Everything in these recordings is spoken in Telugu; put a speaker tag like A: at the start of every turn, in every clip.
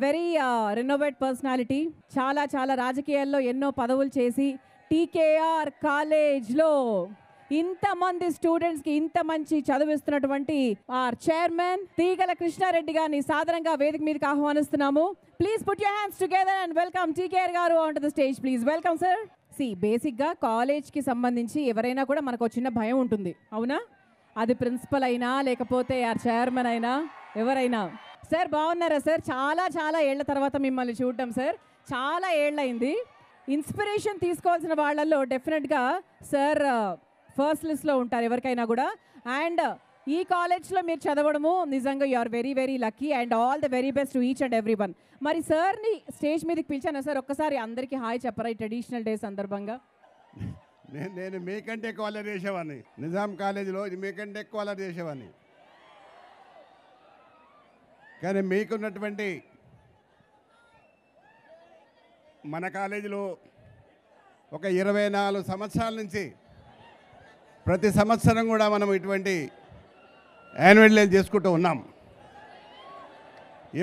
A: Very renovate personality. చాలా చాలా రాజకీయాల్లో ఎన్నో పదవులు చేసి టీకేఆర్ కాలేజ్లో ఇంతమంది స్టూడెంట్స్కి ఇంత మంచి చదివిస్తున్నటువంటి చైర్మన్ తీగల కృష్ణారెడ్డి గారిని సాధారణంగా వేదిక మీదకి ఆహ్వానిస్తున్నాము. Please put your hands together and welcome TKR గారు on to the stage. Please welcome sir. బేసిక్గా కాలేజ్కి సంబంధించి ఎవరైనా కూడా మనకు చిన్న భయం ఉంటుంది, అవునా? అది ప్రిన్సిపల్ అయినా లేకపోతే చైర్మన్ అయినా ఎవరైనా. సార్ బాగున్నారా సార్? చాలా చాలా ఏళ్ల తర్వాత మిమ్మల్ని చూడటం సార్, చాలా ఏళ్ళైంది. ఇన్స్పిరేషన్ తీసుకోవాల్సిన వాళ్ళల్లో డెఫినెట్గా సార్ ఫస్ట్ లిస్ట్లో ఉంటారు ఎవరికైనా కూడా. అండ్ ఈ కాలేజ్లో మీరు చదవడము నిజంగా you are very very lucky and all the very best to each and every one. మరి సార్ని స్టేజ్ మీదకి పిలిచాను సార్, ఒక్కసారి అందరికీ హాయ్ చెప్పరా ఈ ట్రెడిషనల్ డే సందర్భంగా?
B: నేను మీకంటే ఎక్కువ అల్లరి చేసేవాడిని నిజాం కాలేజీలో, మీకంటే ఎక్కువ అల్లరి చేసేవాడిని. కానీ మీకున్నటువంటి మన కాలేజీలో ఒక 24 సంవత్సరాల నుంచి ప్రతి సంవత్సరం కూడా మనం ఇటువంటి యాన్యువల్ డే చేసుకుంటూ ఉన్నాం.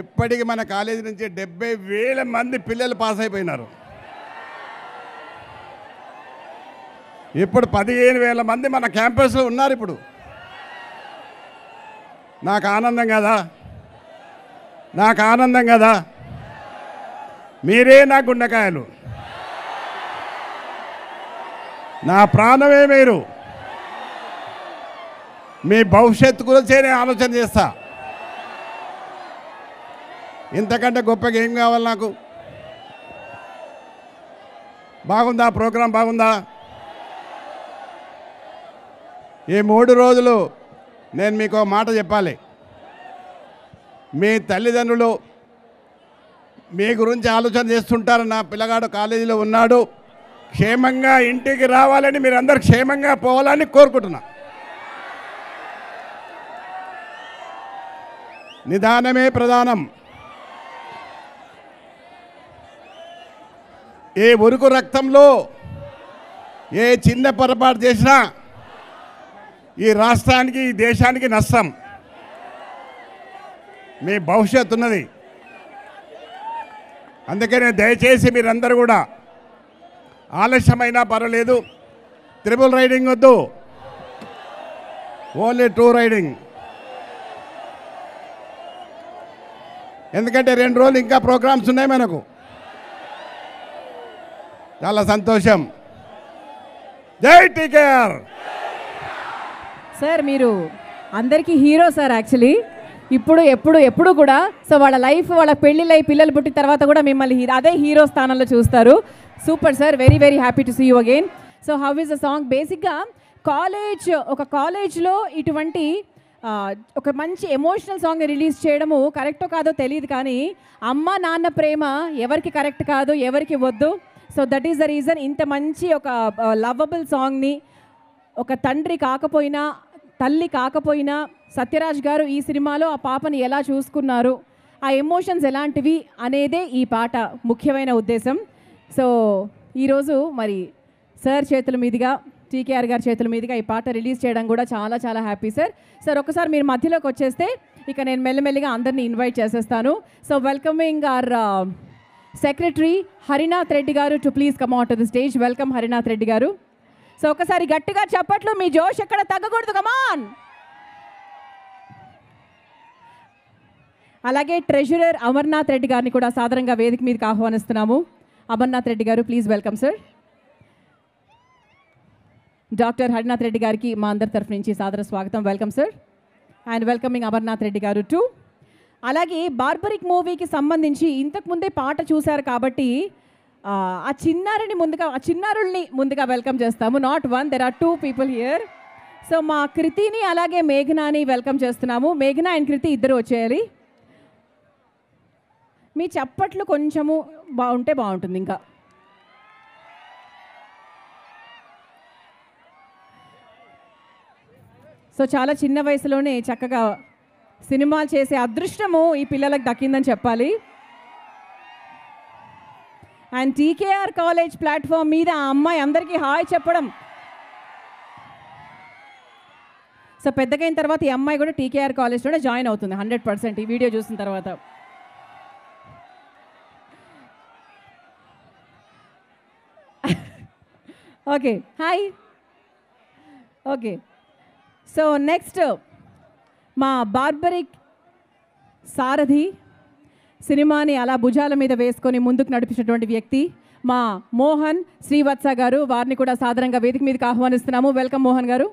B: ఇప్పటికి మన కాలేజీ నుంచి 70,000 మంది పిల్లలు పాస్ అయిపోయినారు. ఇప్పుడు 15,000 మంది మన క్యాంపస్లో ఉన్నారు. ఇప్పుడు నాకు ఆనందం కదా, నాకు ఆనందం కదా. మీరే నా గుండెకాయలు, నా ప్రాణమే మీరు. మీ భవిష్యత్తు గురించే నేను ఆలోచన చేస్తా. ఇంతకంటే గొప్పగా ఏం కావాలి నాకు? బాగుందా ప్రోగ్రాం? బాగుందా? ఈ 3 రోజులు నేను మీకు ఒక మాట చెప్పాలి. మీ తల్లిదండ్రులు మీ గురించి ఆలోచన చేస్తుంటారు. నా పిల్లగాడు కాలేజీలో ఉన్నాడు, క్షేమంగా ఇంటికి రావాలని, మీరందరూ క్షేమంగా పోవాలని కోరుకుంటున్నా. నిదానమే ప్రధానం. ఏ ఉరుకు రక్తంలో ఏ చిన్న పొరపాటు చేసినా ఈ రాష్ట్రానికి, ఈ దేశానికి నష్టం. మీ భవిష్యత్తు ఉన్నది. అందుకనే దయచేసి మీరందరూ కూడా ఆలస్యమైనా పర్వాలేదు, ట్రిపుల్ రైడింగ్ వద్దు, ఓన్లీ 2 రైడింగ్. ఎందుకంటే 2 రోజులు ఇంకా ప్రోగ్రామ్స్ ఉన్నాయి మనకు. చాలా సంతోషం. జై టీకేఆర్.
A: సార్ మీరు అందరికీ హీరో సార్. యాక్చువల్లీ ఇప్పుడు ఎప్పుడు కూడా సో వాళ్ళ లైఫ్, వాళ్ళ పెళ్ళిళ్ళై పిల్లలు పుట్టిన తర్వాత కూడా మిమ్మల్ని అదే హీరో స్థానంలో చూస్తారు. Super sir, very very happy to see you again. So how is the song? బేసిక్గా ఒక కాలేజ్లో ఇటువంటి ఒక మంచి ఎమోషనల్ సాంగ్ రిలీజ్ చేయడము కరెక్టో కాదో తెలియదు, కానీ అమ్మ నాన్న ప్రేమ ఎవరికి కరెక్ట్ కాదు, ఎవరికి వద్దు. So that is the reason ఇంత మంచి ఒక లవబుల్ సాంగ్ని ఒక తండ్రి కాకపోయినా, తల్లి కాకపోయినా సత్యరాజ్ గారు ఈ సినిమాలో ఆ పాపని ఎలా చూసుకున్నారు, ఆ ఎమోషన్స్ ఎలాంటివి అనేదే ఈ పాట ముఖ్యమైన ఉద్దేశం. సో ఈరోజు మరి సార్ చేతుల మీదుగా, టీకేఆర్ గారి చేతుల మీదుగా ఈ పాట రిలీజ్ చేయడం కూడా చాలా చాలా హ్యాపీ సార్. సార్ ఒకసారి మీరు మధ్యలోకి వచ్చేస్తే ఇక నేను మెల్లమెల్లిగా అందరినీ ఇన్వైట్ చేసేస్తాను. So welcoming our secretary Harinath Reddy గారు to please come on to the stage. Welcome Harinath Reddy గారు. సో ఒకసారి గట్టిగా చప్పట్లు, మీ జోష్ ఎక్కడ తగ్గకూడదు, కమాన్. అలాగే ట్రెజరర్ అమర్నాథ్ రెడ్డి గారిని కూడా సాధారణంగా వేదిక మీదకి ఆహ్వానిస్తున్నాము. అమర్నాథ్ రెడ్డి గారు please welcome sir. Doctor Harinath Reddy గారికి మా అందరి తరఫు నుంచి సాదర స్వాగతం. Welcome sir. And welcoming Amarnath Reddy గారు టు. అలాగే బార్బరిక్ మూవీకి సంబంధించి ఇంతకుముందే పాట చూశారు కాబట్టి ఆ చిన్నారుల్ని ముందుగా వెల్కమ్ చేస్తాము. Not 1, there are 2 people here. So మా కృతిని అలాగే మేఘనాని వెల్కమ్ చేస్తున్నాము. మేఘన అండ్ కృతి ఇద్దరు వచ్చేయాలి. మీ చప్పట్లు కొంచెము బాగుంటే బాగుంటుంది. ఇంకా సో చాలా చిన్న వయసులోనే చక్కగా సినిమాలు చేసే అదృష్టము ఈ పిల్లలకు దక్కిందని చెప్పాలి. అండ్ టీకేఆర్ కాలేజ్ ప్లాట్ఫామ్ మీద ఆ అమ్మాయి అందరికీ హాయ్ చెప్పడం. సో పెద్దగైన తర్వాత ఈ అమ్మాయి కూడా టీకేఆర్ కాలేజ్లోనే జాయిన్ అవుతుంది 100% ఈ వీడియో చూసిన తర్వాత. Okay hi. Okay so next మా బార్బరిక్ సారథి, సినిమాని అలా భుజాల మీద వేసుకొని ముందుకు నడిపించినటువంటి వ్యక్తి మా మోహన్ శ్రీవత్స గారు. వారిని కూడా సాధారణంగా వేదిక మీదకి ఆహ్వానిస్తున్నాము. వెల్కమ్ మోహన్ గారు.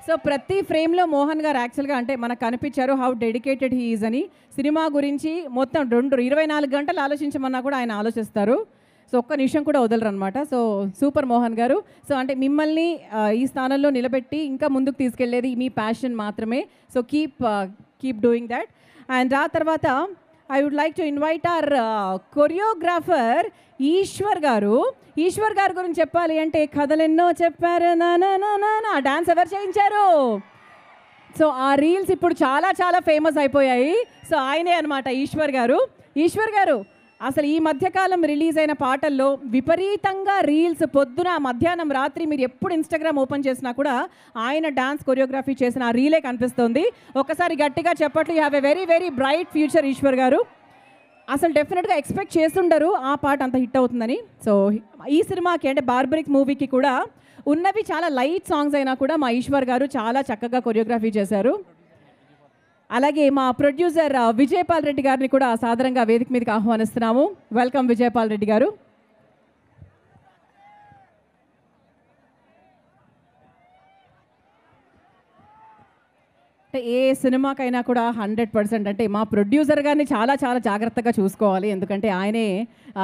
A: సో ప్రతి ఫ్రేమ్లో మోహన్ గారు యాక్చువల్గా అంటే మనకు కనిపించారు హౌ డెడికేటెడ్ హీ ఈజ్ అని. సినిమా గురించి మొత్తం 24 గంటలు ఆలోచించమన్నా కూడా ఆయన ఆలోచిస్తారు. సో ఒక్క నిమిషం కూడా వదలరు అనమాట. సో సూపర్ మోహన్ గారు. సో అంటే మిమ్మల్ని ఈ స్థానంలో నిలబెట్టి ఇంకా ముందుకు తీసుకెళ్లేది మీ ప్యాషన్ మాత్రమే. So keep doing that. And ఆ తర్వాత I would like to invite our choreographer Eshwar garu. Eshwar గారి గురించి చెప్పాలి అంటే కథలెన్నో చెప్పారు నా డాన్స్ ఎవరు చేయించారు. సో ఆ రీల్స్ ఇప్పుడు చాలా చాలా ఫేమస్ అయిపోయాయి. సో ఆయనే అనమాట ఈశ్వర్ గారు. ఈశ్వర్ గారు అసలు ఈ మధ్యకాలం రిలీజ్ అయిన పాటల్లో విపరీతంగా రీల్స్ పొద్దున మధ్యాహ్నం రాత్రి మీరు ఎప్పుడు ఇన్స్టాగ్రామ్ ఓపెన్ చేసినా కూడా ఆయన డాన్స్ కొరియోగ్రఫీ చేసిన ఆ రీలే కనిపిస్తుంది. ఒకసారి గట్టిగా చెప్పట్లు. You have a very very bright future Eshwar గారు. అసలు డెఫినెట్గా ఎక్స్పెక్ట్ చేస్తుండరు ఆ పాట అంత హిట్ అవుతుందని. సో ఈ సినిమాకి అంటే బార్బరిక్ మూవీకి కూడా ఉన్నవి చాలా లైట్ సాంగ్స్ అయినా కూడా మా ఈశ్వర్ గారు చాలా చక్కగా కొరియోగ్రఫీ చేశారు. అలాగే మా ప్రొడ్యూసర్ విజయపాల్ రెడ్డి గారిని కూడా సాధారణంగా వేదిక మీదకి ఆహ్వానిస్తున్నాము. వెల్కమ్ విజయపాల్ రెడ్డి గారు. అంటే ఏ సినిమాకైనా కూడా 100% అంటే మా ప్రొడ్యూసర్ గారిని చాలా చాలా జాగ్రత్తగా చూసుకోవాలి. ఎందుకంటే ఆయనే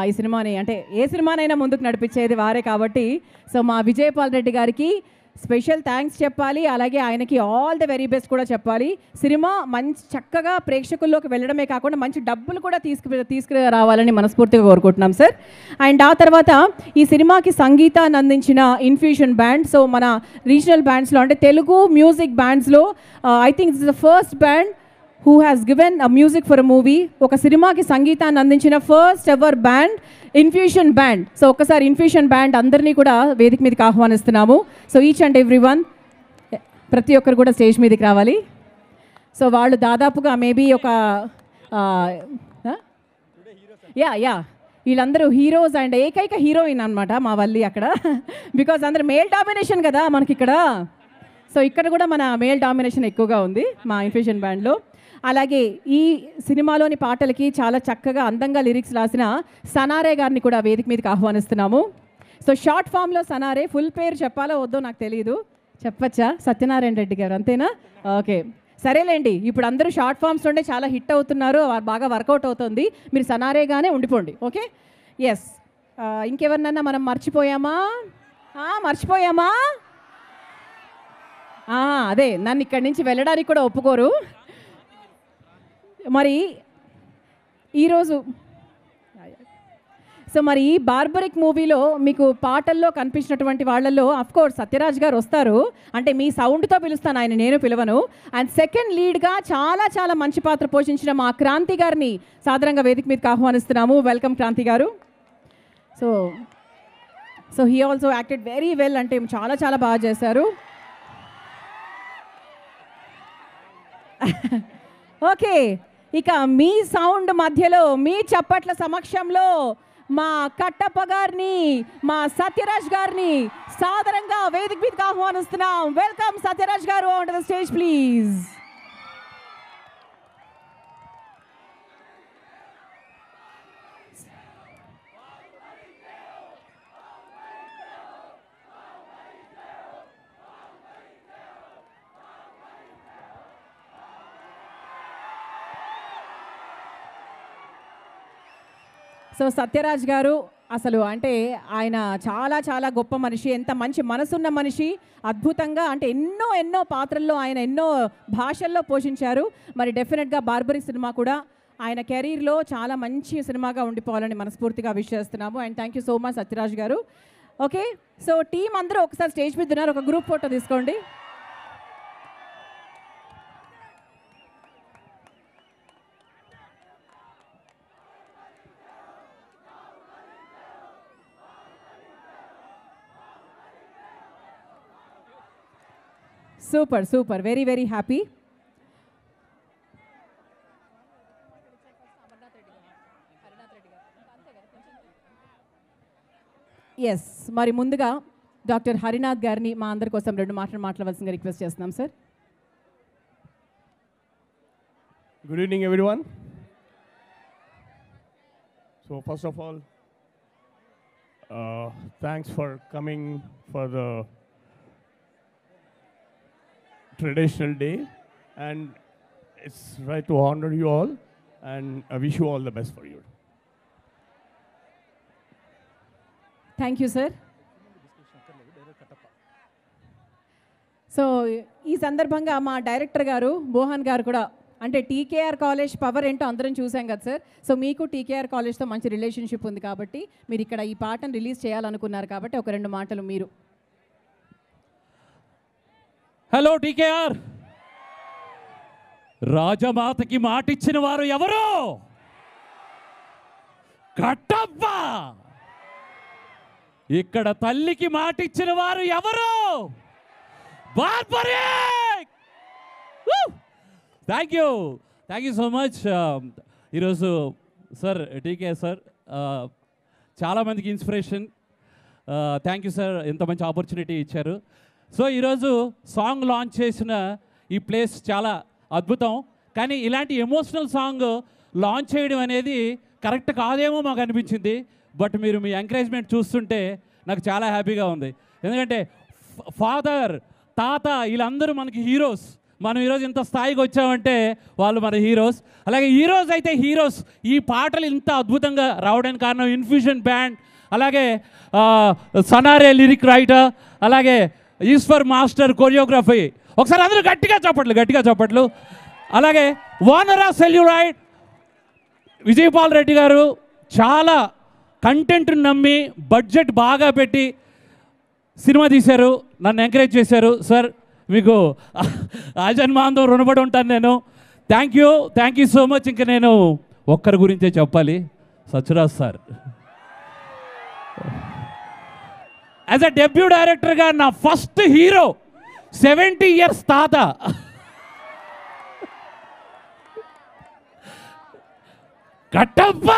A: ఈ సినిమాని అంటే ఏ సినిమానైనా ముందుకు నడిపించేది వారే కాబట్టి. సో మా విజయపాల్ రెడ్డి గారికి స్పెషల్ థ్యాంక్స్ చెప్పాలి. అలాగే ఆయనకి ఆల్ ద వెరీ బెస్ట్ కూడా చెప్పాలి. సినిమా మంచి చక్కగా ప్రేక్షకుల్లోకి వెళ్ళడమే కాకుండా మంచి డబ్బులు కూడా తీసుకురావాలని మనస్ఫూర్తిగా కోరుకుంటున్నాం సార్. అండ్ ఆ తర్వాత ఈ సినిమాకి సంగీతాన్ని అందించిన ఇన్ఫ్యూషన్ బ్యాండ్. సో మన రీజనల్ బ్యాండ్స్లో అంటే తెలుగు మ్యూజిక్ బ్యాండ్స్లో I think it's the first band who has given a music for a movie. ఒక సినిమాకి సంగీతాన్ని అందించిన first ever band infusion band. So ఒకసారి ఇన్ఫ్యూషన్ బ్యాండ్ అందరినీ కూడా వేదిక మీదకి ఆహ్వానిస్తున్నాము. So each and every one ప్రతి ఒక్కరు కూడా స్టేజ్ మీదకి రావాలి. సో వాళ్ళు దాదాపుగా మేబీ ఒక యా వీళ్ళందరూ హీరోస్ అండ్ ఏకైక హీరోయిన్ అనమాట మా వల్లి అక్కడ. బికాజ్ అందరు మేల్ డామినేషన్ కదా మనకి ఇక్కడ. సో ఇక్కడ కూడా మన మేల్ డామినేషన్ ఎక్కువగా ఉంది మా ఇన్ఫ్యూషన్ బ్యాండ్లో. అలాగే ఈ సినిమాలోని పాటలకి చాలా చక్కగా అందంగా లిరిక్స్ రాసిన సనారే గారిని కూడా వేదిక మీదకి ఆహ్వానిస్తున్నాము. సో షార్ట్ ఫామ్లో సనారే, ఫుల్ పేరు చెప్పాలో వద్దో నాకు తెలియదు, చెప్పచ్చా? సత్యనారాయణ రెడ్డి గారు అంతేనా? ఓకే సరేలేండి. ఇప్పుడు అందరూ షార్ట్ ఫామ్స్లోనే చాలా హిట్ అవుతున్నారు, బాగా వర్కౌట్ అవుతుంది. మీరు సనారేగానే ఉండిపోండి. Okay yes. ఇంకెవరినన్నా మనం మర్చిపోయామా? అదే నన్ను ఇక్కడి నుంచి వెళ్ళడానికి కూడా ఒప్పుకోరు. మరి ఈరోజు సో మరి ఈ బార్బరిక్ మూవీలో మీకు పాటల్లో కనిపించినటువంటి వాళ్ళల్లో అఫ్కోర్స్ సత్యరాజ్ గారు వస్తారు. అంటే మీ సౌండ్తో పిలుస్తాను, ఆయన నేను పిలవను. అండ్ సెకండ్ లీడ్గా చాలా చాలా మంచి పాత్ర పోషించిన మా క్రాంతి గారిని సాధారణంగా వేదిక మీదకి ఆహ్వానిస్తున్నాము. వెల్కమ్ క్రాంతి గారు. So he also acted very well, అంటే చాలా చాలా బాగా చేశారు. ఓకే ఇక మీ సౌండ్ మధ్యలో మీ చప్పట్ల సమక్షంలో మా కట్టప్ప గారిని, మా సత్యరాజ్ గారిని సాధారణంగా వేదిక మీదకి ఆహ్వానిస్తున్నాం. వెల్కమ్ సత్యరాజ్ గారు on to the stage please. So Sathyaraj గారు అసలు అంటే ఆయన చాలా చాలా గొప్ప మనిషి, ఎంత మంచి మనసున్న మనిషి. అద్భుతంగా అంటే ఎన్నో పాత్రల్లో ఆయన ఎన్నో భాషల్లో పోషించారు. మరి డెఫినెట్గా బార్బరీ సినిమా కూడా ఆయన కెరీర్లో చాలా మంచి సినిమాగా ఉండిపోవాలని మనస్ఫూర్తిగా విష్ చేస్తున్నాము. And thank you so much Sathyaraj గారు. ఓకే సో టీం అందరూ ఒకసారి స్టేజ్ మీద ఉన్నారు, ఒక గ్రూప్ ఫోటో తీసుకోండి. Super super, very very happy. Yes, మరి ముందుగా డాక్టర్ హరినాథ్ గారిని మా అందరి కోసం 2 మాటలు మాట్లాడవలసిందిగా రిక్వెస్ట్ చేస్తున్నాం sir.
C: Good evening, everyone. So first of all, thanks for coming for the traditional day, and it's right to honor you all, and I wish you all the best for you.
A: Thank you sir. So ఈ సందర్భంగా మా డైరెక్టర్ గారు మోహన్ గారు కూడా, అంటే టీకేఆర్ కాలేజ్ పవర్ ఏంటో అందరం చూసాం కదా సార్. సో మీకు టీకేఆర్ కాలేజ్తో మంచి రిలేషన్షిప్ ఉంది కాబట్టి మీరు ఇక్కడ ఈ పాటను రిలీజ్ చేయాలనుకున్నారు కాబట్టి ఒక 2 మాటలు మీరు.
D: హలో టీకేఆర్, రాజమాతకి మాటిచ్చిన వారు ఎవరు? కట్టప్ప. ఇక్కడ తల్లికి మాటిచ్చిన వారు ఎవరు? Barbaric. Thank you so much. ఈరోజు సార్ టీకే సార్ చాలామందికి ఇన్స్పిరేషన్. థ్యాంక్ యూ సార్, ఎంత మంచి ఆపర్చునిటీ ఇచ్చారు. సో ఈరోజు సాంగ్ లాంచ్ చేసిన ఈ ప్లేస్ చాలా అద్భుతం. కానీ ఇలాంటి ఎమోషనల్ సాంగ్ లాంచ్ చేయడం అనేది కరెక్ట్ కాదేమో మాకు అనిపించింది. బట్ మీరు మీ ఎంకరేజ్మెంట్ చూస్తుంటే నాకు చాలా హ్యాపీగా ఉంది. ఎందుకంటే ఫాదర్, తాత వీళ్ళందరూ మనకి హీరోస్. మనం ఈరోజు ఇంత స్థాయికి వచ్చామంటే వాళ్ళు మన హీరోస్. అలాగే ఈరోజు అయితే హీరోస్ ఈ పాటలు ఇంత అద్భుతంగా రావడానికి కారణం ఇన్ఫ్యూషన్ బ్యాండ్, అలాగే సనారే లిరిక్ రైటర్, అలాగే ఈశ్వర్ మాస్టర్ కొరియోగ్రఫీ. ఒకసారి అందరూ గట్టిగా చప్పట్లు. అలాగే వానరా సెల్యూరైడ్ విజయపాల్ రెడ్డి గారు చాలా కంటెంట్ నమ్మి బడ్జెట్ బాగా పెట్టి సినిమా తీశారు, నన్ను ఎంకరేజ్ చేశారు. సార్ మీకు ఆజన్మాంతం రుణపడి ఉంటాను నేను. Thank you so much. ఇంకా నేను ఒక్కరి గురించే చెప్పాలి, Sathyaraj sir. As a debut డైరెక్టర్గా నా ఫస్ట్ హీరో 70 years తాత. Kattappa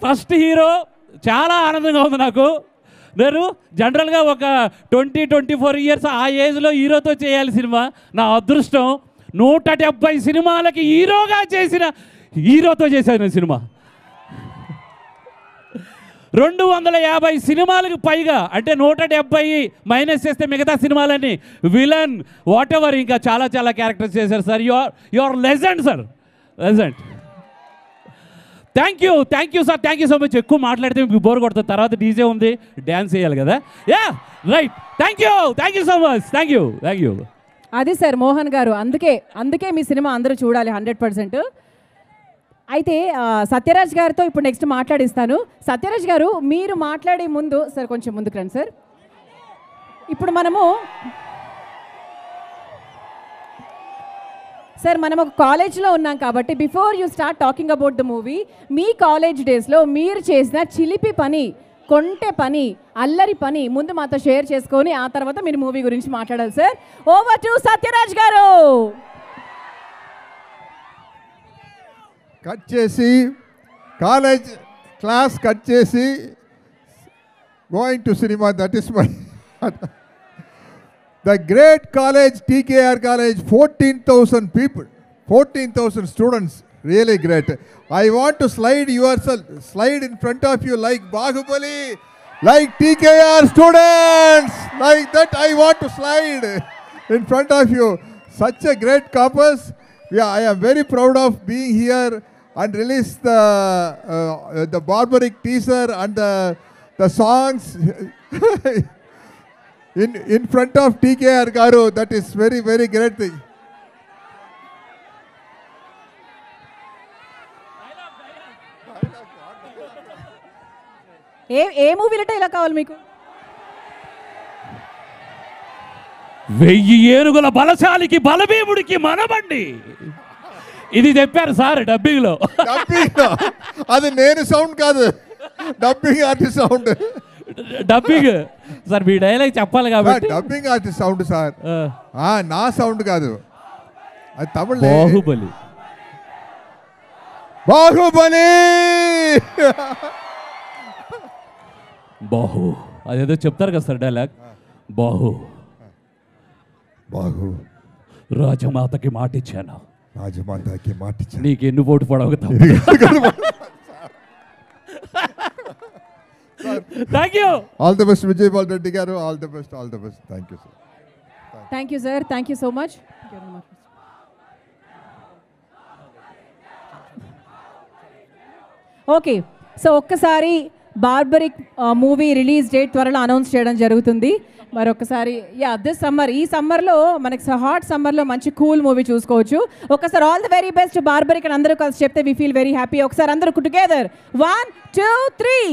D: first hero. చాలా ఆనందంగా ఉంది నాకు. నేను జనరల్గా ఒక 20-24 years ఆ ఏజ్లో హీరోతో చేయాలి సినిమా. నా అదృష్టం 170 సినిమాలకి హీరోతో చేశాను సినిమా. 250 సినిమాలకు పైగా, అంటే 170 మైనస్ చేస్తే మిగతా సినిమాలన్నీ విలన్ వాట్ ఎవర్ ఇంకా చాలా క్యారెక్టర్స్ చేశారు sir. You are legend sir, legend. Thank you sir, thank you so much. ఎక్కువ మాట్లాడితే మీకు బోర్ కొడుతుంది, తర్వాత డీజే ఉంది, డ్యాన్స్ చేయాలి కదా. Yeah right. Thank you so much. Thank you.
A: అది సార్ మోహన్ గారు, అందుకే మీ సినిమా అందరూ చూడాలి 100%. అయితే సత్యరాజ్ గారితో ఇప్పుడు నెక్స్ట్ మాట్లాడిస్తాను. సత్యరాజ్ గారు, మీరు మాట్లాడే ముందు సార్ కొంచెం ముందుకు రండి సార్. ఇప్పుడు మనం ఒక కాలేజ్లో ఉన్నాం కాబట్టి before you start talking about the movie, me college డేస్లో మీరు చేసిన చిలిపి పని, కొంటె పని, అల్లరి పని ముందు మాతో షేర్ చేసుకొని ఆ తర్వాత మీరు మూవీ గురించి మాట్లాడాలి సార్. ఓవర్ టు సత్యరాజ్ గారు.
E: కట్ చేసి కాలేజ్ క్లాస్ కట్ చేసి going to cinema, that is my the great college TKR college. 14,000 people, 14,000 students, really great. I want to slide in front of you like Bahubali, like TKR students, like that I want to slide in front of you. Such a great campus. Yeah, I am very proud of being here and release the Barbaric teaser and the songs in front of TKR Garu. That is very, very great thing.
A: ఏ మూవీలట ఇలా కావాలి మీకు?
D: 1000 ఏనుగుల బలశాలికి బలభీముడికి మనబండి. ఇది చెప్పారు సార్ డబ్బింగ్లో.
E: అది నేను సౌండ్ కాదు, dubbing artist sound.
D: Dubbing sir, మీ డైలాగ్ చెప్పాలి కాబట్టి
E: డబ్బింగ్ ఆర్టిస్ట్ సౌండ్ సార్, నా సౌండ్ కాదు. అది తమిళ. బాహుబలి.
D: బాహు అదేదో చెప్తారు కదా సార్ డైలాగ్. బాహు
E: బాహు
D: రాజమాతకి మాట ఇచ్చాను,
E: రాజమాతకి మాట ఇచ్చాను.
D: నీకు ఎన్ని ఓటు పడవుతావు. Thank you.
E: All the best Vijayapal Reddy గారు. All the best, all the best. Thank you sir.
A: Thank you sir, thank you so much. Okay, so ఒక్కసారి బార్బరిక్ మూవీ రిలీజ్ డేట్ త్వరలో అనౌన్స్ చేయడం జరుగుతుంది. మరొకసారి దిస్ సమ్మర్, ఈ సమ్మర్లో మనకి హాట్ సమ్మర్లో మంచి కూల్ మూవీ చూసుకోవచ్చు. ఒకసారి all the very best barbaric అని అందరూ కలిసి చెప్తే వి ఫీల్ వెరీ హ్యాపీ. ఒకసారి అందరూ టుగెదర్ 1 2 3